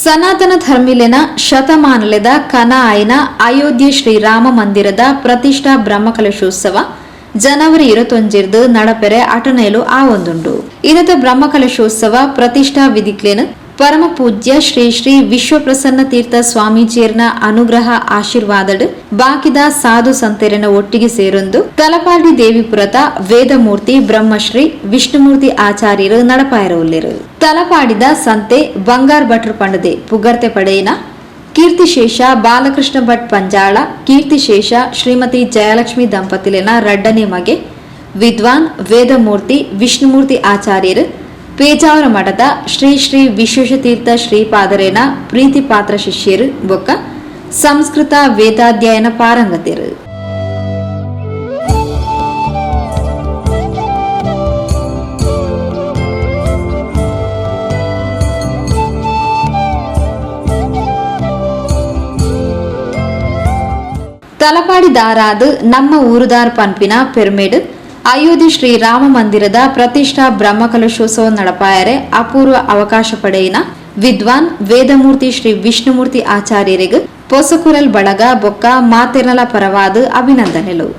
ಸನಾತನ ಧರ್ಮಿಲೆನ ಶತಮಾನಲೆದ ಕನ ಆಯ್ನ ಅಯೋಧ್ಯೆ ಶ್ರೀರಾಮ ಮಂದಿರದ ಪ್ರತಿಷ್ಠಾ ಬ್ರಹ್ಮಕಲಶೋತ್ಸವ ಜನವರಿ 21 ನಡಪೆರೆ ಅಟನೇಲು ಆವೊಂದುಂಡು. ಇನದ ಬ್ರಹ್ಮಕಲಶೋತ್ಸವ ಪ್ರತಿಷ್ಠಾ ವಿಧಿಕ್ಲೇನ ಪರಮ ಪೂಜ್ಯ ಶ್ರೀ ಶ್ರೀ ವಿಶ್ವಪ್ರಸನ್ನ ತೀರ್ಥ ಸ್ವಾಮೀಜಿಯರ್ನ ಅನುಗ್ರಹ ಆಶೀರ್ವಾದಡ್ ಬಾಕಿದ ಸಾಧು ಸಂತೆರನ ಒಟ್ಟಿಗೆ ಸೇರೊಂದು ತಲಪಾಡಿ ದೇವಿಪುರದ ವೇದಮೂರ್ತಿ ಬ್ರಹ್ಮಶ್ರೀ ವಿಷ್ಣುಮೂರ್ತಿ ಆಚಾರ್ಯರು ನಡಪಾಯರವುಲ್ಲೆರು. ತಲಪಾಡಿದ ಸಂತೆ ಬಂಗಾರ್ ಭಟ್ರು ಪಂಡದೆ ಪುಗರ್ತೆ ಪಡೆಯಿನ ಕೀರ್ತಿಶೇಷ ಬಾಲಕೃಷ್ಣ ಭಟ್ ಪಂಜಾಳ ಕೀರ್ತಿಶೇಷ ಶ್ರೀಮತಿ ಜಯಲಕ್ಷ್ಮಿ ದಂಪತಿಲಿನ ರಡ್ಡನೇ ಮಗೆ ವಿದ್ವಾನ್ ವೇದಮೂರ್ತಿ ವಿಷ್ಣುಮೂರ್ತಿ ಆಚಾರ್ಯರು ಪೇಜಾವರ ಮಠದ ಶ್ರೀ ಶ್ರೀ ವಿಶ್ವೇಶತೀರ್ಥ ಶ್ರೀಪಾದರೇನ ಪ್ರೀತಿ ಪಾತ್ರ ಶಿಷ್ಯರು ಬೊಕ್ಕ ಸಂಸ್ಕೃತ ವೇದಾಧ್ಯಯನ ಪಾರಂಗತಿರು. ತಲಪಾಡಿ ದಾರಾದ್ ನಮ್ಮ ಊರುದಾರ್ ಪನ್ಪಿನ ಪೆರ್ಮೇಡ್ ಅಯೋಧ್ಯೆ ಶ್ರೀರಾಮ ಮಂದಿರದ ಪ್ರತಿಷ್ಠಾ ಬ್ರಹ್ಮಕಲಶೋತ್ಸವ ನಡಪಾಯರೆ ಅಪೂರ್ವ ಅವಕಾಶ ಪಡೆಯಿನ ವಿದ್ವಾನ್ ವೇದಮೂರ್ತಿ ಶ್ರೀ ವಿಷ್ಣುಮೂರ್ತಿ ಆಚಾರ್ಯರಿಗೆ ಪೊಸಕುರಲ್ ಬಳಗ ಬೊಕ್ಕ ಮಾತೆರ್ನಲ ಪರವಾದ ಅಭಿನಂದನೆಲು.